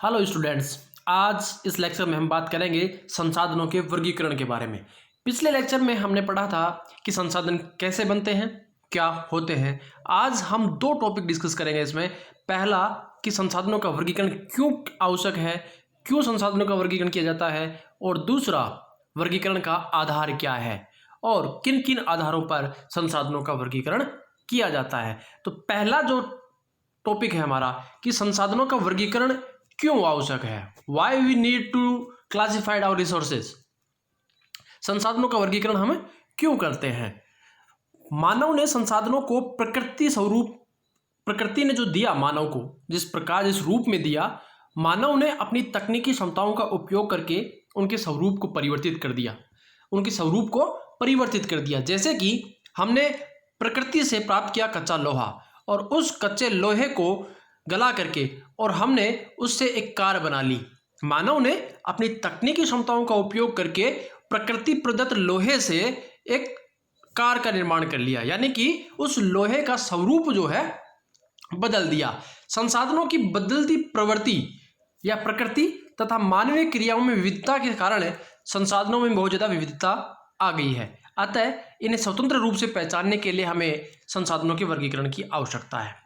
Hello students. आज इस lecture में हम बात करेंगे संसाधनों के वर्गीकरण के बारे में। पिछले लेक्चर में हमने पढ़ा था कि संसाधन कैसे बनते हैं, क्या होते हैं। आज हम दो टॉपिक डिस्कस करेंगे इसमें। पहला कि संसाधनों का वर्गीकरण क्यों आवश्यक है, क्यों संसाधनों का वर्गीकरण किया जाता है, और दूसरा वर्गीकरण का आधार क्या है और किन किन आधारों पर संसाधनों का वर्गीकरण किया जाता है। तो पहला जो टॉपिक है हमारा कि संसाधनों का वर्गीकरण क्यों आवश्यक है, why we need to classified our resources. संसाधनों का वर्गीकरण हम क्यों करते हैं। मानव ने संसाधनों को प्रकृति ने जो दिया मानव को, जिस प्रकार जिस रूप में दिया, मानव ने अपनी तकनीकी क्षमताओं का उपयोग करके उनके स्वरूप को परिवर्तित कर दिया, उनके स्वरूप को परिवर्तित कर दिया। जैसे कि हमने प्रकृति से प्राप्त किया कच्चा लोहा और उस कच्चे लोहे को गला करके और हमने उससे एक कार बना ली। मानव ने अपनी तकनीकी क्षमताओं का उपयोग करके प्रकृति प्रदत्त लोहे से एक कार का निर्माण कर लिया, यानी कि उस लोहे का स्वरूप जो है बदल दिया। संसाधनों की बदलती प्रवृत्ति या प्रकृति तथा मानवीय क्रियाओं में विविधता के कारण संसाधनों में बहुत ज़्यादा विविधता आ गई है। अतः इन्हें स्वतंत्र रूप से पहचानने के लिए हमें संसाधनों के वर्गीकरण की आवश्यकता है।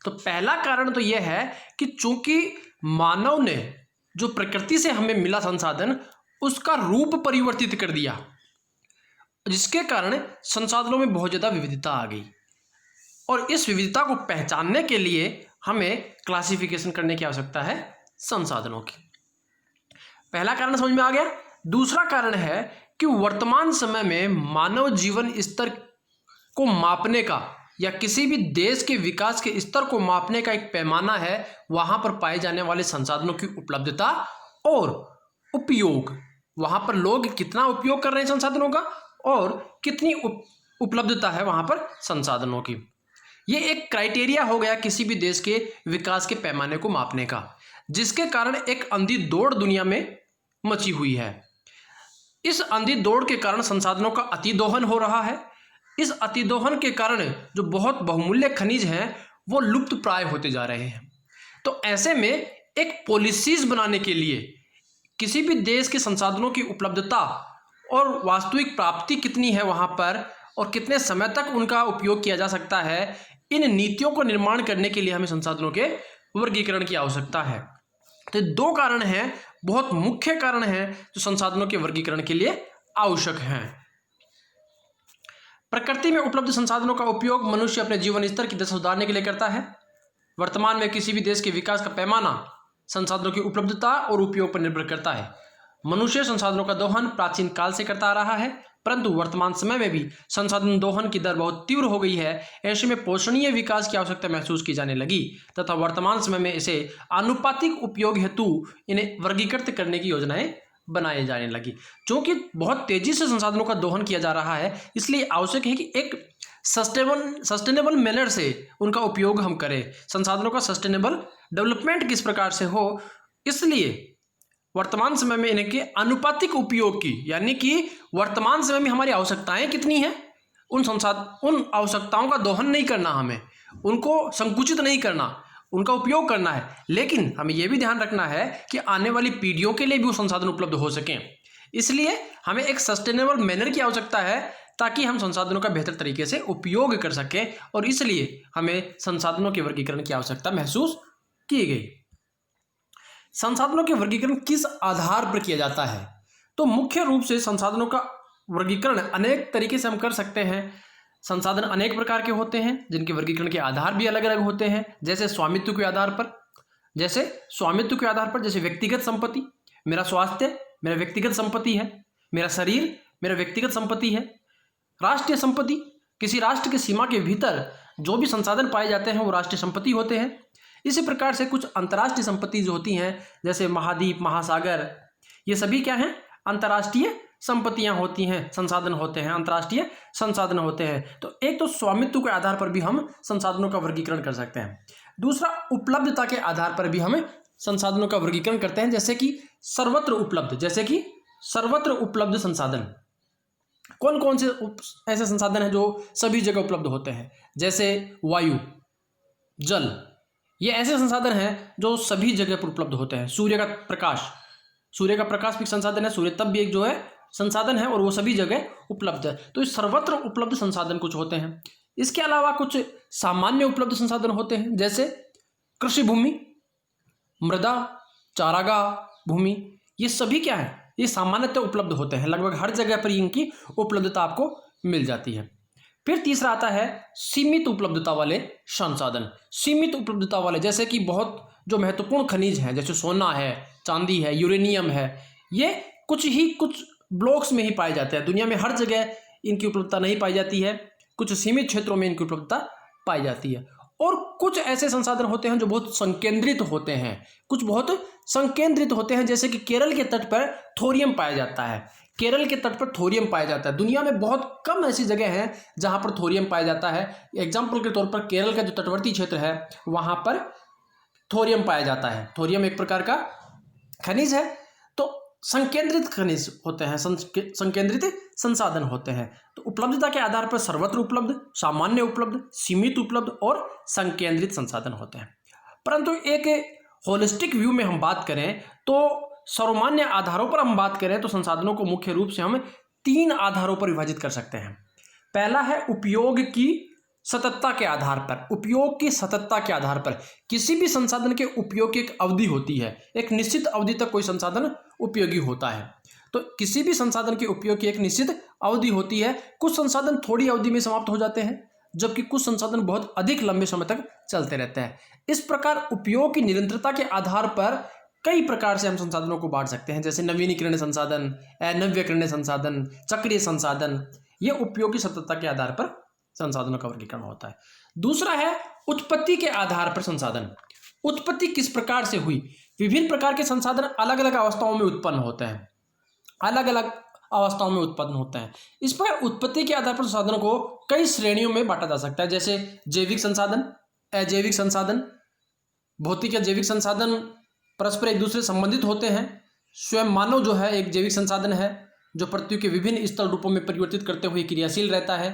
तो पहला कारण तो यह है कि चूंकि मानव ने जो प्रकृति से हमें मिला संसाधन, उसका रूप परिवर्तित कर दिया, जिसके कारण संसाधनों में बहुत ज़्यादा विविधता आ गई। और इस विविधता को पहचानने के लिए हमें क्लासिफिकेशन करने की आवश्यकता है संसाधनों की। पहला कारण समझ में आ गया। दूसरा कारण है कि वर्तमान समय में मानव जीवन स्तर को मापने का या किसी भी देश के विकास के स्तर को मापने का एक पैमाना है, वहां पर पाए जाने वाले संसाधनों की उपलब्धता और उपयोग। वहां पर लोग कितना उपयोग कर रहे हैं संसाधनों का और कितनी उपलब्धता है वहां पर संसाधनों की। ये एक क्राइटेरिया हो गया किसी भी देश के विकास के पैमाने को मापने का, जिसके कारण एक अंधी दौड़ दुनिया में मची हुई है। इस अंधी दौड़ के कारण संसाधनों का अतिदोहन हो रहा है। इस अतिदोहन के कारण जो बहुत बहुमूल्य खनिज हैं वो लुप्त प्राय होते जा रहे हैं। तो ऐसे में एक पॉलिसीज बनाने के लिए किसी भी देश के संसाधनों की उपलब्धता और वास्तविक प्राप्ति कितनी है वहां पर और कितने समय तक उनका उपयोग किया जा सकता है, इन नीतियों को निर्माण करने के लिए हमें संसाधनों के वर्गीकरण की आवश्यकता है। तो दो कारण हैं, बहुत मुख्य कारण हैं जो संसाधनों के वर्गीकरण के लिए आवश्यक हैं। प्रकृति में उपलब्ध संसाधनों का उपयोग मनुष्य अपने जीवन स्तर की दशा सुधारने के लिए करता है। वर्तमान में किसी भी देश के विकास का पैमाना संसाधनों की उपलब्धता और उपयोग पर निर्भर करता है। मनुष्य संसाधनों का दोहन प्राचीन काल से करता आ रहा है, परंतु वर्तमान समय में भी संसाधन दोहन की दर बहुत तीव्र हो गई है। ऐसे में पोषणीय विकास की आवश्यकता महसूस की जाने लगी तथा वर्तमान समय में इसे आनुपातिक उपयोग हेतु इन्हें वर्गीकृत करने की योजनाएं बनाए जाने लगी। क्योंकि बहुत तेजी से संसाधनों का दोहन किया जा रहा है, इसलिए आवश्यक है कि एक सस्टेनेबल मैनर से उनका उपयोग हम करें। संसाधनों का सस्टेनेबल डेवलपमेंट किस प्रकार से हो, इसलिए वर्तमान समय में इनके आनुपातिक उपयोग की, यानी कि वर्तमान समय में हमारी आवश्यकताएं कितनी हैं, उन आवश्यकताओं का दोहन नहीं करना, हमें उनको संकुचित नहीं करना, उनका उपयोग करना है। लेकिन हमें यह भी ध्यान रखना है कि आने वाली पीढ़ियों के लिए भी वो संसाधन उपलब्ध हो सकें। इसलिए हमें एक सस्टेनेबल मैनर की आवश्यकता है ताकि हम संसाधनों का बेहतर तरीके से उपयोग कर सकें, और इसलिए हमें संसाधनों के वर्गीकरण की आवश्यकता महसूस की गई। संसाधनों के वर्गीकरण किस आधार पर किया जाता है? तो मुख्य रूप से संसाधनों का वर्गीकरण अनेक तरीके से हम कर सकते हैं। संसाधन अनेक प्रकार के होते हैं जिनके वर्गीकरण के आधार भी अलग अलग होते हैं। जैसे स्वामित्व के आधार पर, जैसे व्यक्तिगत संपत्ति, मेरा स्वास्थ्य मेरा व्यक्तिगत संपत्ति है, मेरा शरीर मेरा व्यक्तिगत संपत्ति है। राष्ट्रीय संपत्ति, किसी राष्ट्र की सीमा के भीतर जो भी संसाधन पाए जाते हैं वो राष्ट्रीय संपत्ति होते हैं। इसी प्रकार से कुछ अंतर्राष्ट्रीय संपत्ति जो होती हैं, जैसे महाद्वीप, महासागर, ये सभी क्या हैं? अंतर्राष्ट्रीय संपत्तियां होती हैं, संसाधन होते हैं, अंतर्राष्ट्रीय संसाधन होते हैं। तो एक तो स्वामित्व के आधार पर भी हम संसाधनों का वर्गीकरण कर सकते हैं। दूसरा, उपलब्धता के आधार पर भी हमें संसाधनों का वर्गीकरण करते हैं, जैसे कि सर्वत्र उपलब्ध संसाधन। कौन कौन से ऐसे संसाधन हैं जो सभी जगह उपलब्ध होते हैं? जैसे वायु, जल, ये ऐसे संसाधन हैं जो सभी जगह पर उपलब्ध होते हैं। सूर्य का प्रकाश भी संसाधन है, सूर्य तप भी एक जो है संसाधन है और वो सभी जगह उपलब्ध है। तो इस सर्वत्र उपलब्ध संसाधन कुछ होते हैं। इसके अलावा कुछ सामान्य उपलब्ध संसाधन होते हैं, जैसे कृषि भूमि, मृदा, चारागाह भूमि। ये सभी क्या है, ये सामान्यतः उपलब्ध होते हैं। लगभग हर जगह पर इनकी उपलब्धता आपको मिल जाती है। फिर तीसरा आता है सीमित उपलब्धता वाले संसाधन। सीमित उपलब्धता वाले जैसे कि बहुत जो महत्वपूर्ण खनिज हैं, जैसे सोना है, चांदी है, यूरेनियम है, ये कुछ ब्लॉक्स में ही पाए जाते हैं। दुनिया में हर जगह इनकी उपलब्धता नहीं पाई जाती है, कुछ सीमित क्षेत्रों में इनकी उपलब्धता पाई जाती है। और कुछ ऐसे संसाधन होते हैं जो बहुत संकेंद्रित होते हैं, जैसे कि केरल के तट पर थोरियम पाया जाता है। केरल के तट पर थोरियम पाया जाता है। दुनिया में बहुत कम ऐसी जगह हैं जहां पर थोरियम पाया जाता है। एग्जाम्पल के तौर पर केरल का जो तटवर्ती क्षेत्र है वहां पर थोरियम पाया जाता है। थोरियम एक प्रकार का खनिज है। तो संकेंद्रित खनिज होते हैं, संकेंद्रित संसाधन होते हैं। तो उपलब्धता के आधार पर सर्वत्र उपलब्ध, सामान्य उपलब्ध, सीमित उपलब्ध और संकेंद्रित संसाधन होते हैं। परंतु एक होलिस्टिक व्यू में हम बात करें तो सर्वमान्य आधारों पर हम बात करें तो संसाधनों को मुख्य रूप से हम 3 आधारों पर विभाजित कर सकते हैं। पहला है उपयोग की सततता के आधार पर। उपयोग की सततता के आधार पर किसी भी संसाधन के उपयोग की एक अवधि होती है। एक निश्चित अवधि तक कोई संसाधन उपयोगी होता है। तो किसी भी संसाधन के उपयोग की एक निश्चित अवधि होती है। कुछ संसाधन थोड़ी अवधि में समाप्त हो जाते हैं, जबकि कुछ संसाधन बहुत अधिक लंबे समय तक चलते रहते हैं। इस प्रकार उपयोग की निरंतरता के आधार पर कई प्रकार से हम संसाधनों को बांट सकते हैं, जैसे नवीनीकरणीय संसाधन, अनवीकरणीय संसाधन, चक्रीय संसाधन। ये उपयोग की सततता के आधार पर संसाधनों का वर्गीकरण होता है। दूसरा है उत्पत्ति के आधार पर संसाधन। उत्पत्ति किस प्रकार से हुई? विभिन्न प्रकार के संसाधन अलग अलग अवस्थाओं में उत्पन्न होते हैं, इस पर उत्पत्ति के आधार पर संसाधनों को कई श्रेणियों में बांटा जा सकता है, जैसे जैविक संसाधन, अजैविक संसाधन। भौतिक या जैविक संसाधन परस्पर एक दूसरे संबंधित होते हैं। स्वयं मानव जो है एक जैविक संसाधन है जो पृथ्वी के विभिन्न स्थल रूपों में परिवर्तित करते हुए क्रियाशील रहता है।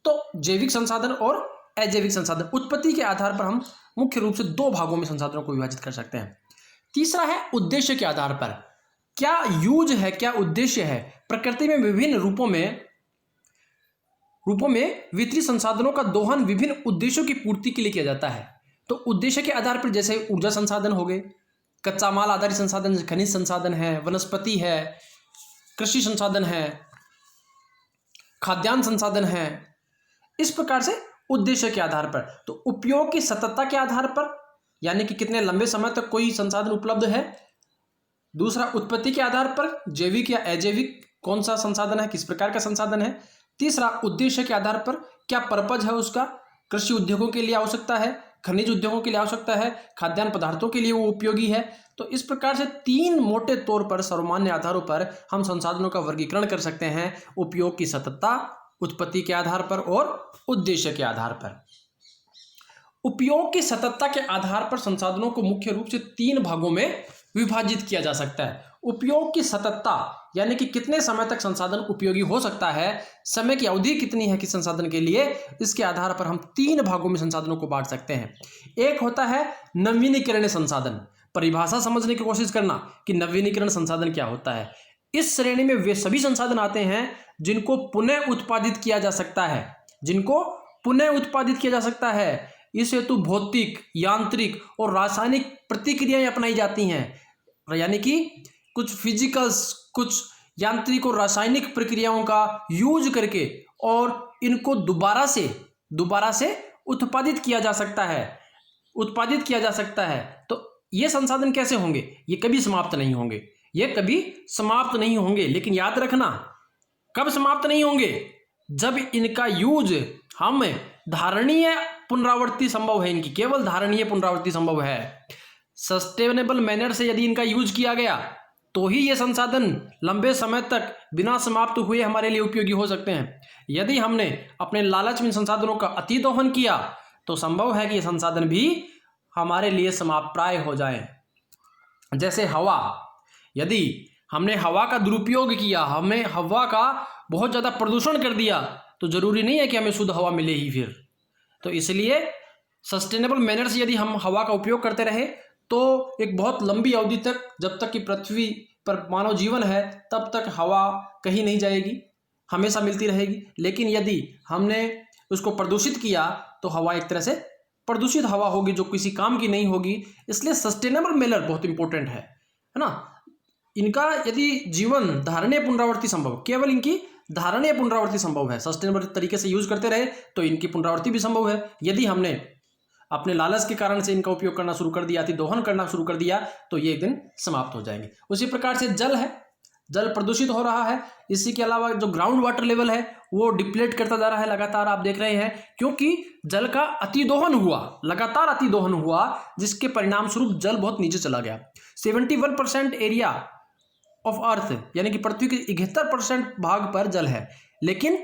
तो जैविक संसाधन और अजैविक संसाधन, उत्पत्ति के आधार पर हम मुख्य रूप से 2 भागों में संसाधनों को विभाजित कर सकते हैं। तीसरा है उद्देश्य के आधार पर। क्या यूज है, क्या उद्देश्य है? प्रकृति में विभिन्न रूपों में वितरित संसाधनों का दोहन विभिन्न उद्देश्यों की पूर्ति के लिए किया जाता है। तो उद्देश्य के आधार पर जैसे ऊर्जा संसाधन हो गए, कच्चा माल आधारित संसाधन, खनिज संसाधन है, वनस्पति है, कृषि संसाधन है, खाद्यान्न संसाधन है। इस प्रकार से उद्देश्य के आधार पर। तो उपयोग की सततता के आधार पर, यानी कि कितने लंबे समय तक कोई संसाधन उपलब्ध है। दूसरा उत्पत्ति के आधार पर, जैविक या अजैविक कौन सा संसाधन है, किस प्रकार का संसाधन है। तीसरा उद्देश्य के आधार पर, क्या पर्पज है उसका, कृषि उद्योगों के लिए आवश्यकता है, खनिज उद्योगों के लिए आवश्यकता है, खाद्यान्न पदार्थों के लिए वो उपयोगी है। तो इस प्रकार से 3 मोटे तौर पर सर्वमान्य आधारों पर हम संसाधनों का वर्गीकरण कर सकते हैं, उपयोग की सततता, उत्पत्ति के आधार पर और उद्देश्य के आधार पर। उपयोग की सततता के आधार पर संसाधनों को मुख्य रूप से 3 भागों में विभाजित किया जा सकता है। उपयोग की सततता यानी कि कितने समय तक संसाधन उपयोगी हो सकता है, समय की अवधि कितनी है किस संसाधन के लिए, इसके आधार पर हम 3 भागों में संसाधनों को बांट सकते हैं। एक होता है नवीनीकरणीय संसाधन। परिभाषा समझने की कोशिश करना कि नवीनीकरण संसाधन क्या होता है। इस श्रेणी में वे सभी संसाधन आते हैं जिनको पुनः उत्पादित किया जा सकता है। इस हेतु भौतिक, यांत्रिक और रासायनिक प्रतिक्रियाएं अपनाई जाती हैं, यानी कि कुछ फिजिकल्स, कुछ यांत्रिक और रासायनिक प्रक्रियाओं का यूज करके और इनको दोबारा से उत्पादित किया जा सकता है। तो ये संसाधन कैसे होंगे? ये कभी समाप्त नहीं होंगे। लेकिन याद रखना, कब समाप्त नहीं होंगे? जब इनका यूज हम धारणीय पुनरावृत्ति संभव है, इनकी केवल धारणीय पुनरावृत्ति संभव है। सस्टेनेबल मैनर से यदि इनका यूज किया गया तो ही ये संसाधन लंबे समय तक बिना समाप्त हुए हमारे लिए उपयोगी हो सकते हैं। यदि हमने अपने लालच में संसाधनों का अति दोहन किया तो संभव है कि ये संसाधन भी हमारे लिए समाप्तप्राय हो जाएं। जैसे हवा, यदि हमने हवा का दुरुपयोग किया, हमने हवा का बहुत ज़्यादा प्रदूषण कर दिया, तो जरूरी नहीं है कि हमें शुद्ध हवा मिले ही फिर। तो इसलिए सस्टेनेबल मैनर से यदि हम हवा का उपयोग करते रहे तो एक बहुत लंबी अवधि तक, जब तक कि पृथ्वी पर मानव जीवन है तब तक हवा कहीं नहीं जाएगी, हमेशा मिलती रहेगी। लेकिन यदि हमने उसको प्रदूषित किया तो हवा एक तरह से प्रदूषित हवा होगी जो किसी काम की नहीं होगी। इसलिए सस्टेनेबल मैनर बहुत इंपॉर्टेंट है ना। इनका यदि जीवन धारणीय पुनरावृत्ति संभव, केवल इनकी धारणीय पुनरावृत्ति संभव है, सस्टेनेबल तरीके से यूज करते रहे तो इनकी पुनरावृत्ति भी संभव है। यदि हमने अपने लालच के कारण से इनका उपयोग करना शुरू कर दिया, अति दोहन करना शुरू कर दिया तो ये एक दिन समाप्त हो जाएंगे। उसी प्रकार से जल है, जल प्रदूषित हो रहा है। इसी के अलावा जो ग्राउंड वाटर लेवल है वो डिप्लेट करता जा रहा है लगातार, आप देख रहे हैं, क्योंकि जल का अतिदोहन हुआ, लगातार अतिदोहन हुआ, जिसके परिणाम स्वरूप जल बहुत नीचे चला गया। 71% एरिया ऑफ अर्थ यानी कि पृथ्वी के 71% भाग पर जल है, लेकिन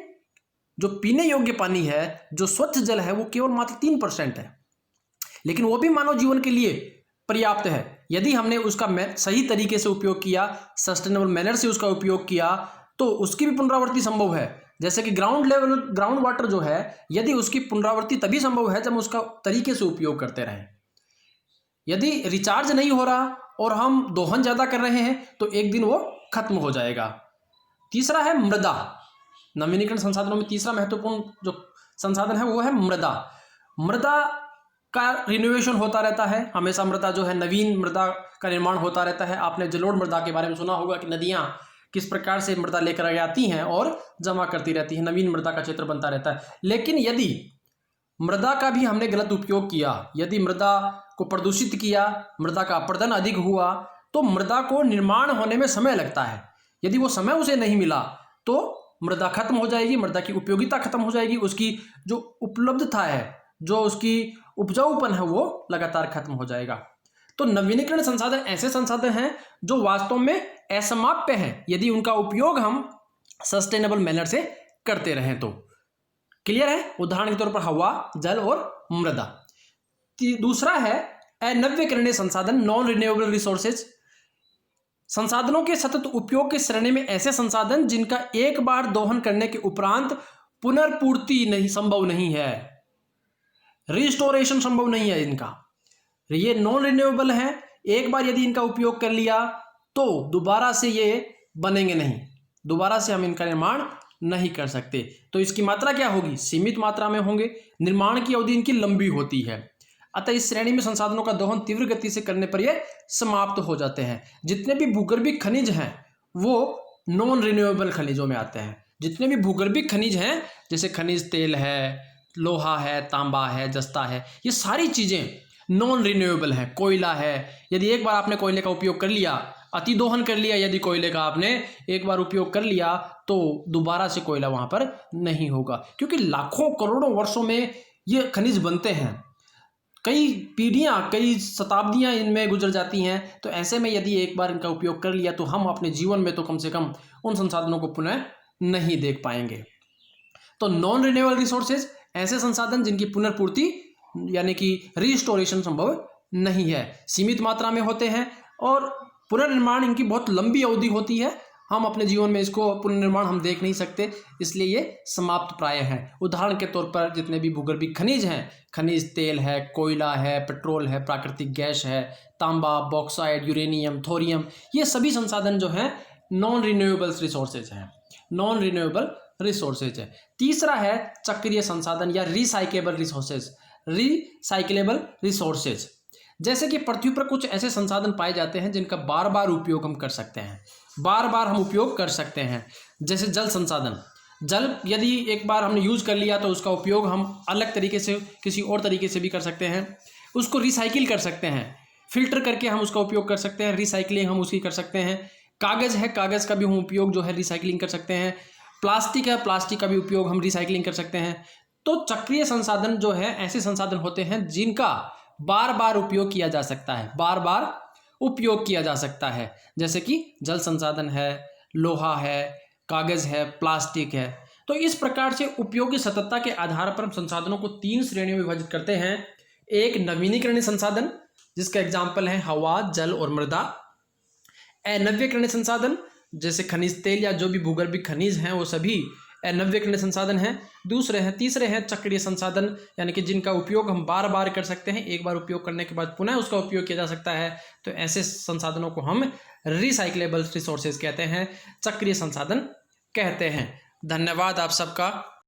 जो पीने योग्य पानी है, जो स्वच्छ जल है, वो केवल मात्र 3% है। लेकिन वो भी मानव जीवन के लिए पर्याप्त है यदि हमने उसका सही तरीके से उपयोग किया, सस्टेनेबल मैनर से उसका उपयोग किया तो उसकी भी पुनरावृत्ति संभव है। जैसे कि ग्राउंड वाटर जो है, यदि उसकी पुनरावृत्ति तभी संभव है जब उसका तरीके से उपयोग करते रहें। यदि रिचार्ज नहीं हो रहा और हम दोहन ज्यादा कर रहे हैं तो एक दिन वो खत्म हो जाएगा। तीसरा है मृदा। नवीनीकरण संसाधनों में तीसरा महत्वपूर्ण जो संसाधन है वो है मृदा। मृदा का रिनोवेशन होता रहता है, हमेशा मृदा जो है, नवीन मृदा का निर्माण होता रहता है। आपने जलोढ़ मृदा के बारे में सुना होगा कि नदियां किस प्रकार से मृदा लेकर आती हैं और जमा करती रहती है, नवीन मृदा का क्षेत्र बनता रहता है। लेकिन यदि मृदा का भी हमने गलत उपयोग किया, यदि मृदा को प्रदूषित किया, मृदा का अपरदन अधिक हुआ, तो मृदा को निर्माण होने में समय लगता है। यदि वो समय उसे नहीं मिला तो मृदा खत्म हो जाएगी, मृदा की उपयोगिता खत्म हो जाएगी, उसकी जो उपलब्धता है, जो उसकी उपजाऊपन है, वो लगातार खत्म हो जाएगा। तो नवीनीकरण संसाधन ऐसे संसाधन हैं जो वास्तव में असमाप्य हैं यदि उनका उपयोग हम सस्टेनेबल मैनर से करते रहें तो। क्लियर है? उदाहरण के तौर पर हवा, जल और मृदा। दूसरा है अनवीकरणीय संसाधन, नॉन रिन्यूएबल रिसोर्सेज। संसाधनों के सतत उपयोग की श्रेणी में ऐसे संसाधन जिनका एक बार दोहन करने के उपरांत पुनर्पूर्ति संभव नहीं है, रिस्टोरेशन संभव नहीं है इनका। ये नॉन रिन्यूएबल है, एक बार यदि इनका उपयोग कर लिया तो दोबारा से ये बनेंगे नहीं, दोबारा से हम इनका निर्माण नहीं कर सकते। तो इसकी मात्रा क्या होगी? सीमित मात्रा में होंगे, निर्माण की अवधि इनकी लंबी होती है। अतः इस श्रेणी में संसाधनों का दोहन तीव्र गति से करने पर ये समाप्त हो जाते हैं। जितने भी भूगर्भिक खनिज हैं वो नॉन रिन्यूएबल खनिजों में आते हैं। जितने भी भूगर्भिक खनिज हैं, जैसे खनिज तेल है, लोहा है, तांबा है, जस्ता है, ये सारी चीजें नॉन रिन्यूएबल है। कोयला है, यदि एक बार आपने कोयले का उपयोग कर लिया, अतिदोहन कर लिया, यदि कोयले का आपने एक बार उपयोग कर लिया तो दोबारा से कोयला वहां पर नहीं होगा, क्योंकि लाखों करोड़ों वर्षों में ये खनिज बनते हैं, कई पीढ़ियां, कई शताब्दियां इनमें गुजर जाती हैं। तो ऐसे में यदि एक बार इनका उपयोग कर लिया तो हम अपने जीवन में तो कम से कम उन संसाधनों को पुनः नहीं देख पाएंगे। तो नॉन रिन्यूएबल रिसोर्सेज ऐसे संसाधन जिनकी पुनर्पूर्ति यानी कि रिस्टोरेशन संभव नहीं है, सीमित मात्रा में होते हैं और पुनर्निर्माण इनकी बहुत लंबी अवधि होती है। हम अपने जीवन में इसको पुनर्निर्माण हम देख नहीं सकते, इसलिए ये समाप्त प्राय हैं। उदाहरण के तौर पर जितने भी भूगर्भिक खनिज हैं, खनिज तेल है, कोयला है, पेट्रोल है, प्राकृतिक गैस है, तांबा, बॉक्साइड, यूरेनियम, थोरियम, ये सभी संसाधन जो हैं नॉन रिन्यूएबल रिसोर्सेज हैं, नॉन रिन्यूएबल रिसोर्सेज है। तीसरा है चक्रीय संसाधन या रिसाइकेबल रिसोर्सेज, रिसाइक्लेबल रिसोर्सेज। जैसे कि पृथ्वी पर कुछ ऐसे संसाधन पाए जाते हैं जिनका बार बार उपयोग हम कर सकते हैं, बार बार हम उपयोग कर सकते हैं। जैसे जल संसाधन, जल यदि एक बार हमने यूज कर लिया तो उसका उपयोग हम अलग तरीके से, किसी और तरीके से भी कर सकते हैं, उसको रिसाइकिल कर सकते हैं, फिल्टर करके हम उसका उपयोग कर सकते हैं, रिसाइकलिंग हम उसकी कर सकते हैं। कागज़ है, कागज़ का भी हम उपयोग जो है रिसाइकलिंग कर सकते हैं। प्लास्टिक है, प्लास्टिक का भी उपयोग हम रिसाइकलिंग कर सकते हैं। तो चक्रीय संसाधन जो है ऐसे संसाधन होते हैं जिनका बार बार उपयोग किया जा सकता है, बार बार उपयोग किया जा सकता है। जैसे कि जल संसाधन है, लोहा है, कागज़ है, प्लास्टिक है। तो इस प्रकार से उपयोगी सततता के आधार पर हम संसाधनों को 3 श्रेणियों में विभाजित करते हैं। एक नवीनीकरणीय संसाधन जिसका एग्जाम्पल है हवा, जल और मृदा। अनवीकरणीय संसाधन जैसे खनिज तेल या जो भी भूगर्भिक खनिज हैं वो सभी नवीकरणीय संसाधन हैं। तीसरे हैं चक्रीय संसाधन, यानी कि जिनका उपयोग हम बार बार कर सकते हैं, एक बार उपयोग करने के बाद पुनः उसका उपयोग किया जा सकता है। तो ऐसे संसाधनों को हम रिसाइक्लेबल रिसोर्सेज कहते हैं, चक्रीय संसाधन कहते हैं। धन्यवाद आप सबका।